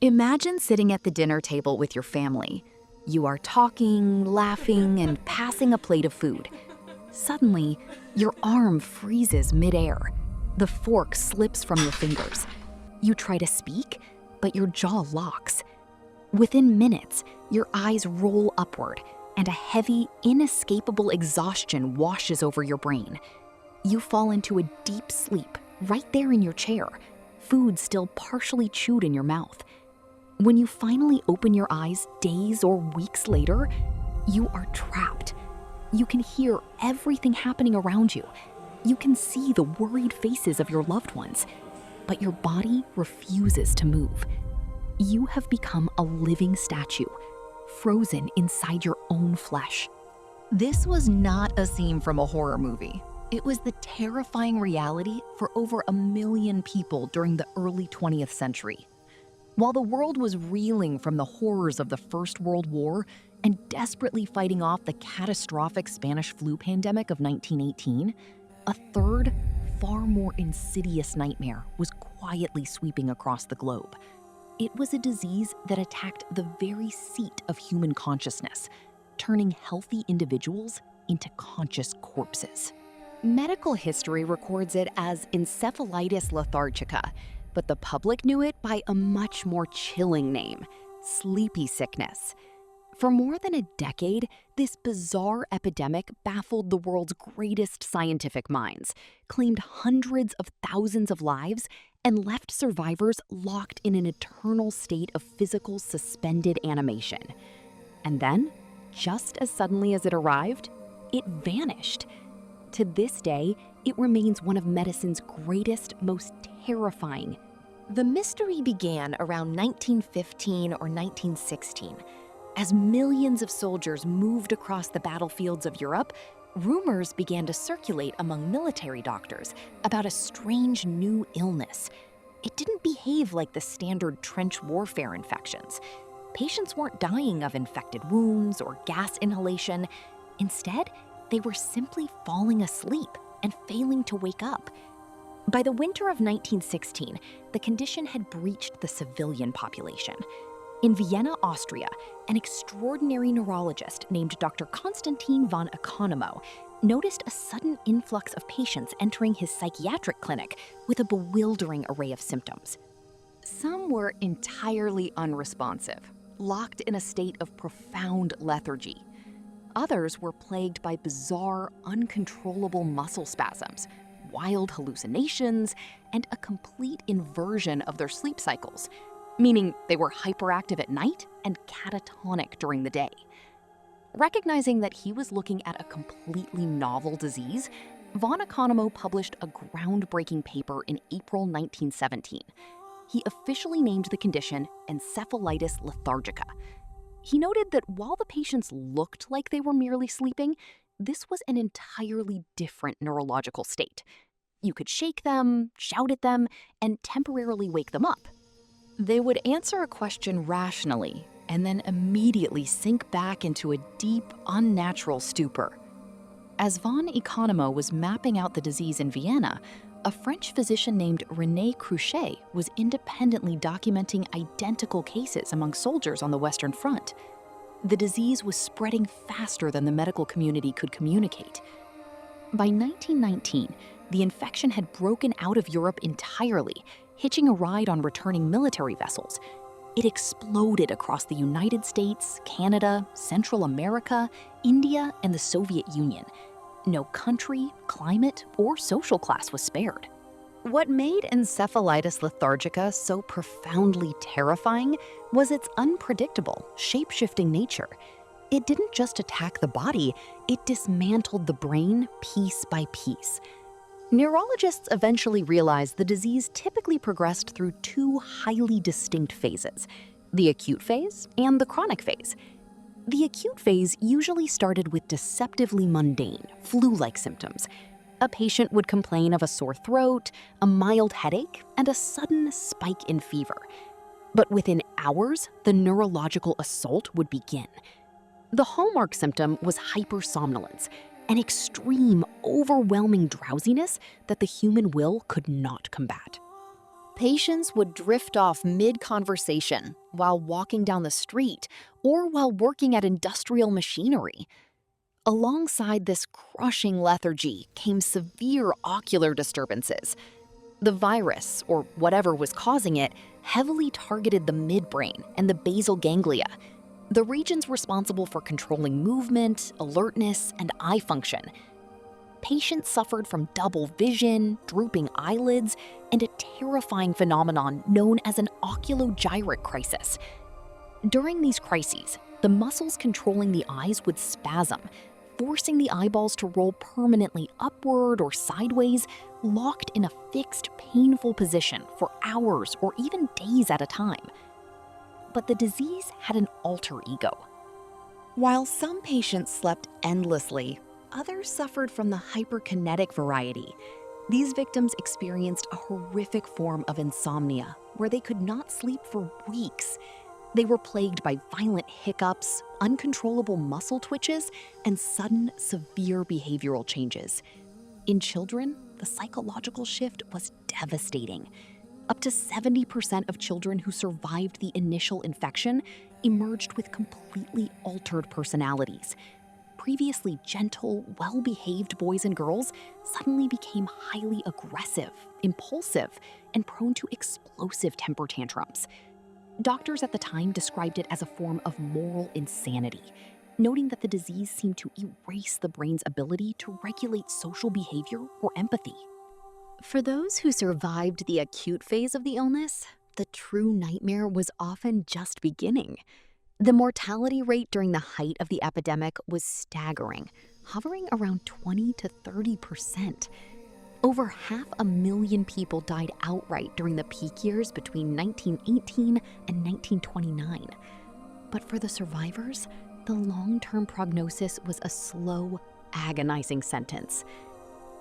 Imagine sitting at the dinner table with your family. You are talking, laughing, and passing a plate of food. Suddenly, your arm freezes midair. The fork slips from your fingers. You try to speak, but your jaw locks. Within minutes, your eyes roll upward, and a heavy, inescapable exhaustion washes over your brain. You fall into a deep sleep right there in your chair, food still partially chewed in your mouth. When you finally open your eyes days or weeks later, you are trapped. You can hear everything happening around you. You can see the worried faces of your loved ones, but your body refuses to move. You have become a living statue, frozen inside your own flesh. This was not a scene from a horror movie. It was the terrifying reality for over 1 million people during the early 20th century. While the world was reeling from the horrors of the First World War and desperately fighting off the catastrophic Spanish flu pandemic of 1918, a third, far more insidious nightmare was quietly sweeping across the globe. It was a disease that attacked the very seat of human consciousness, turning healthy individuals into conscious corpses. Medical history records it as Encephalitis Lethargica, but the public knew it by a much more chilling name, sleepy sickness. For more than a decade, this bizarre epidemic baffled the world's greatest scientific minds, claimed hundreds of thousands of lives, and left survivors locked in an eternal state of physical suspended animation. And then, just as suddenly as it arrived, it vanished. To this day, it remains one of medicine's greatest, most terrifying. The mystery began around 1915 or 1916. As millions of soldiers moved across the battlefields of Europe, rumors began to circulate among military doctors about a strange new illness. It didn't behave like the standard trench warfare infections. Patients weren't dying of infected wounds or gas inhalation. Instead, they were simply falling asleep and failing to wake up. By the winter of 1916, the condition had breached the civilian population. In Vienna, Austria, an extraordinary neurologist named Dr. Konstantin von Economo noticed a sudden influx of patients entering his psychiatric clinic with a bewildering array of symptoms. Some were entirely unresponsive, locked in a state of profound lethargy. Others were plagued by bizarre, uncontrollable muscle spasms, wild hallucinations, and a complete inversion of their sleep cycles, meaning they were hyperactive at night and catatonic during the day. Recognizing that he was looking at a completely novel disease, von Economo published a groundbreaking paper in April 1917. He officially named the condition Encephalitis Lethargica. He noted that while the patients looked like they were merely sleeping, this was an entirely different neurological state. You could shake them, shout at them, and temporarily wake them up. They would answer a question rationally and then immediately sink back into a deep, unnatural stupor. As von Economo was mapping out the disease in Vienna, a French physician named René Cruchet was independently documenting identical cases among soldiers on the Western Front. The disease was spreading faster than the medical community could communicate. By 1919, the infection had broken out of Europe entirely, hitching a ride on returning military vessels. It exploded across the United States, Canada, Central America, India, and the Soviet Union. No country, climate, or social class was spared. What made Encephalitis Lethargica so profoundly terrifying was its unpredictable, shape-shifting nature. It didn't just attack the body, it dismantled the brain piece by piece. Neurologists eventually realized the disease typically progressed through two highly distinct phases, the acute phase and the chronic phase. The acute phase usually started with deceptively mundane, flu-like symptoms. A patient would complain of a sore throat, a mild headache, and a sudden spike in fever. But within hours, the neurological assault would begin. The hallmark symptom was hypersomnolence, an extreme, overwhelming drowsiness that the human will could not combat. Patients would drift off mid-conversation while walking down the street or while working at industrial machinery. Alongside this crushing lethargy came severe ocular disturbances. The virus, or whatever was causing it, heavily targeted the midbrain and the basal ganglia, the regions responsible for controlling movement, alertness, and eye function. Patients suffered from double vision, drooping eyelids, and a terrifying phenomenon known as an oculogyric crisis. During these crises, the muscles controlling the eyes would spasm, forcing the eyeballs to roll permanently upward or sideways, locked in a fixed, painful position for hours or even days at a time. But the disease had an alter ego. While some patients slept endlessly, others suffered from the hyperkinetic variety. These victims experienced a horrific form of insomnia where they could not sleep for weeks. They were plagued by violent hiccups, uncontrollable muscle twitches, and sudden, severe behavioral changes. In children, the psychological shift was devastating. Up to 70% of children who survived the initial infection emerged with completely altered personalities. Previously gentle, well-behaved boys and girls suddenly became highly aggressive, impulsive, and prone to explosive temper tantrums. Doctors at the time described it as a form of moral insanity, noting that the disease seemed to erase the brain's ability to regulate social behavior or empathy. For those who survived the acute phase of the illness, the true nightmare was often just beginning. The mortality rate during the height of the epidemic was staggering, hovering around 20 to 30%. Over 500,000 people died outright during the peak years between 1918 and 1929. But for the survivors, the long-term prognosis was a slow, agonizing sentence.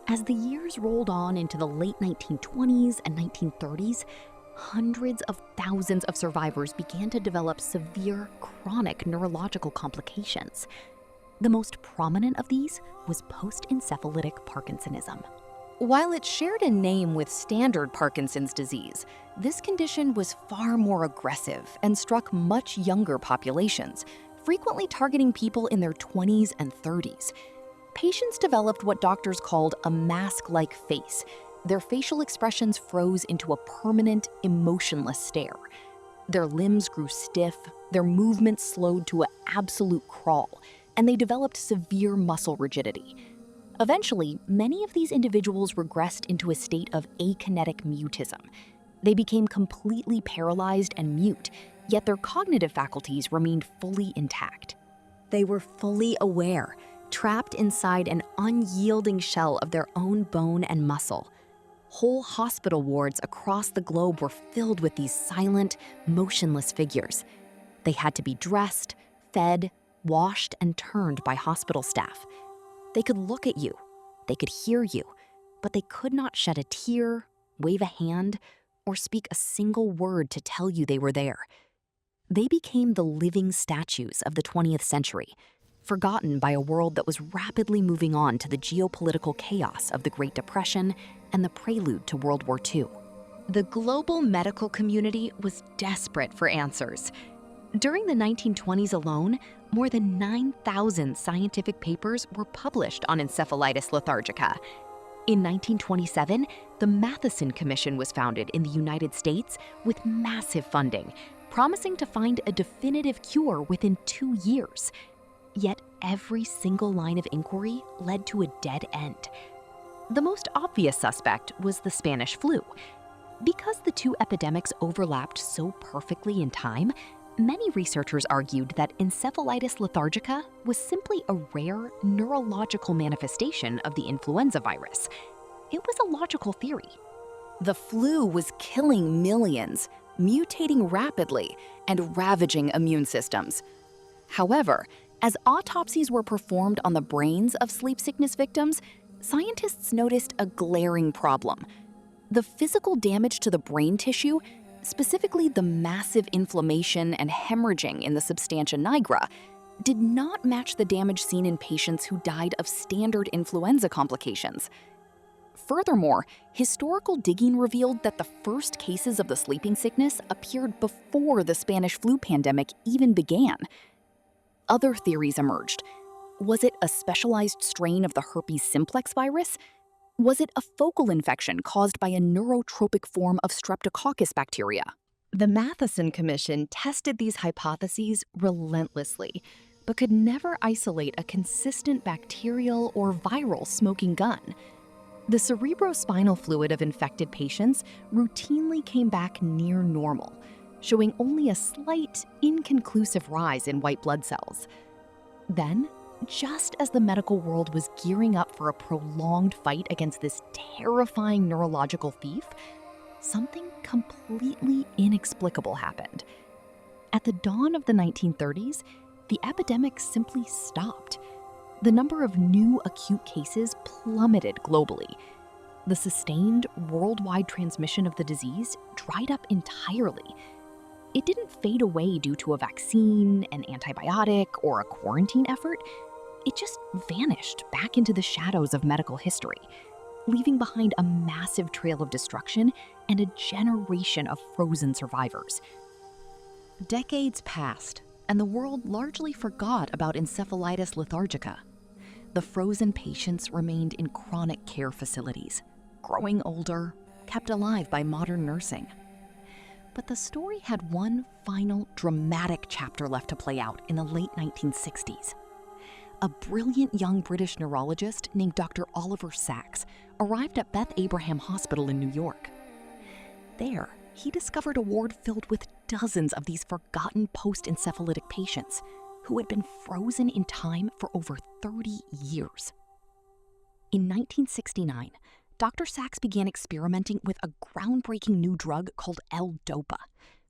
As the years rolled on into the late 1920s and 1930s, hundreds of thousands of survivors began to develop severe, chronic neurological complications. The most prominent of these was post-encephalitic Parkinsonism. While it shared a name with standard Parkinson's disease, this condition was far more aggressive and struck much younger populations, frequently targeting people in their 20s and 30s. Patients developed what doctors called a mask-like face. Their facial expressions froze into a permanent, emotionless stare. Their limbs grew stiff, their movements slowed to an absolute crawl, and they developed severe muscle rigidity. Eventually, many of these individuals regressed into a state of akinetic mutism. They became completely paralyzed and mute, yet their cognitive faculties remained fully intact. They were fully aware, trapped inside an unyielding shell of their own bone and muscle. Whole hospital wards across the globe were filled with these silent, motionless figures. They had to be dressed, fed, washed, and turned by hospital staff. They could look at you, they could hear you, but they could not shed a tear, wave a hand, or speak a single word to tell you they were there. They became the living statues of the 20th century, forgotten by a world that was rapidly moving on to the geopolitical chaos of the Great Depression and the prelude to World War II. The global medical community was desperate for answers. During the 1920s alone, more than 9,000 scientific papers were published on encephalitis lethargica. In 1927, the Matheson Commission was founded in the United States with massive funding, promising to find a definitive cure within 2 years. Yet every single line of inquiry led to a dead end. The most obvious suspect was the Spanish flu. Because the two epidemics overlapped so perfectly in time, many researchers argued that encephalitis lethargica was simply a rare neurological manifestation of the influenza virus. It was a logical theory. The flu was killing millions, mutating rapidly, and ravaging immune systems. However, as autopsies were performed on the brains of sleep sickness victims, scientists noticed a glaring problem. The physical damage to the brain tissue, specifically the massive inflammation and hemorrhaging in the substantia nigra, did not match the damage seen in patients who died of standard influenza complications. Furthermore, historical digging revealed that the first cases of the sleeping sickness appeared before the Spanish flu pandemic even began. Other theories emerged. Was it a specialized strain of the herpes simplex virus? Was it a focal infection caused by a neurotropic form of streptococcus bacteria? The Matheson Commission tested these hypotheses relentlessly, but could never isolate a consistent bacterial or viral smoking gun. The cerebrospinal fluid of infected patients routinely came back near normal, showing only a slight, inconclusive rise in white blood cells. Then, just as the medical world was gearing up for a prolonged fight against this terrifying neurological thief, something completely inexplicable happened. At the dawn of the 1930s, the epidemic simply stopped. The number of new acute cases plummeted globally. The sustained worldwide transmission of the disease dried up entirely. It didn't fade away due to a vaccine, an antibiotic, or a quarantine effort. It just vanished back into the shadows of medical history, leaving behind a massive trail of destruction and a generation of frozen survivors. Decades passed, and the world largely forgot about Encephalitis Lethargica. The frozen patients remained in chronic care facilities, growing older, kept alive by modern nursing. But the story had one final dramatic chapter left to play out in the late 1960s. A brilliant young British neurologist named Dr. Oliver Sacks arrived at Beth Abraham Hospital in New York. There, he discovered a ward filled with dozens of these forgotten post-encephalitic patients who had been frozen in time for over 30 years. In 1969, Dr. Sacks began experimenting with a groundbreaking new drug called L-DOPA,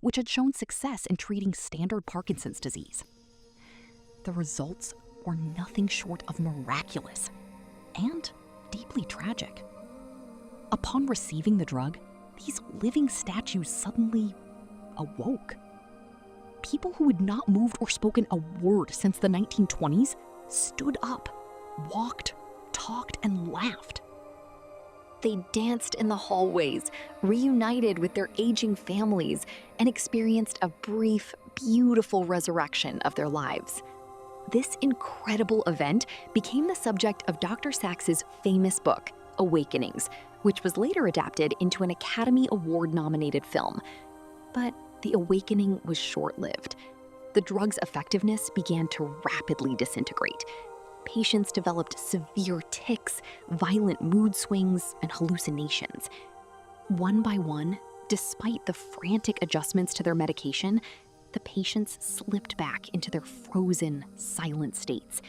which had shown success in treating standard Parkinson's disease. The results were nothing short of miraculous and deeply tragic. Upon receiving the drug, these living statues suddenly awoke. People who had not moved or spoken a word since the 1920s stood up, walked, talked, and laughed. They danced in the hallways, reunited with their aging families, and experienced a brief, beautiful resurrection of their lives. This incredible event became the subject of Dr. Sacks's famous book, Awakenings, which was later adapted into an Academy Award-nominated film. But the awakening was short-lived. The drug's effectiveness began to rapidly disintegrate. Patients developed severe tics, violent mood swings, and hallucinations. One by one, despite the frantic adjustments to their medication, the patients slipped back into their frozen, silent states.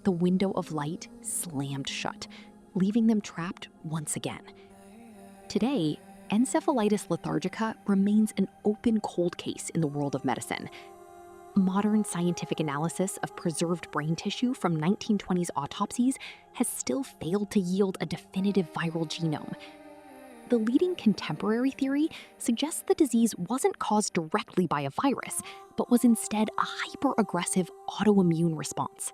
The window of light slammed shut, leaving them trapped once again. Today, Encephalitis lethargica remains an open cold case in the world of medicine. Modern scientific analysis of preserved brain tissue from 1920s autopsies has still failed to yield a definitive viral genome. The leading contemporary theory suggests the disease wasn't caused directly by a virus, but was instead a hyper-aggressive autoimmune response.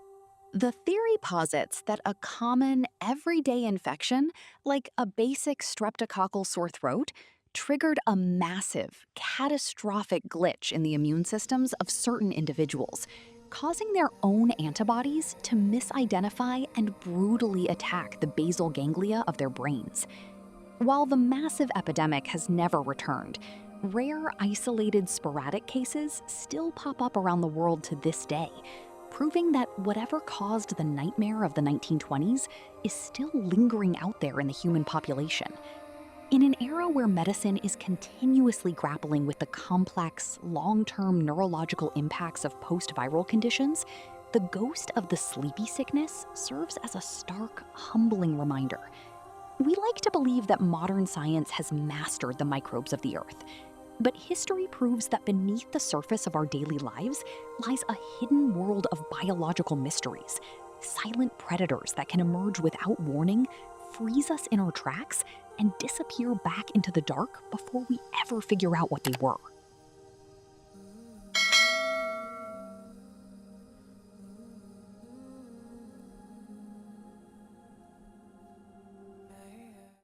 The theory posits that a common, everyday infection, like a basic streptococcal sore throat, triggered a massive, catastrophic glitch in the immune systems of certain individuals, causing their own antibodies to misidentify and brutally attack the basal ganglia of their brains. While the massive epidemic has never returned, rare, isolated, sporadic cases still pop up around the world to this day, proving that whatever caused the nightmare of the 1920s is still lingering out there in the human population. In an era where medicine is continuously grappling with the complex, long-term neurological impacts of post-viral conditions, the ghost of the sleepy sickness serves as a stark, humbling reminder. We like to believe that modern science has mastered the microbes of the earth, but history proves that beneath the surface of our daily lives lies a hidden world of biological mysteries, silent predators that can emerge without warning, freeze us in our tracks, and disappear back into the dark before we ever figure out what they were.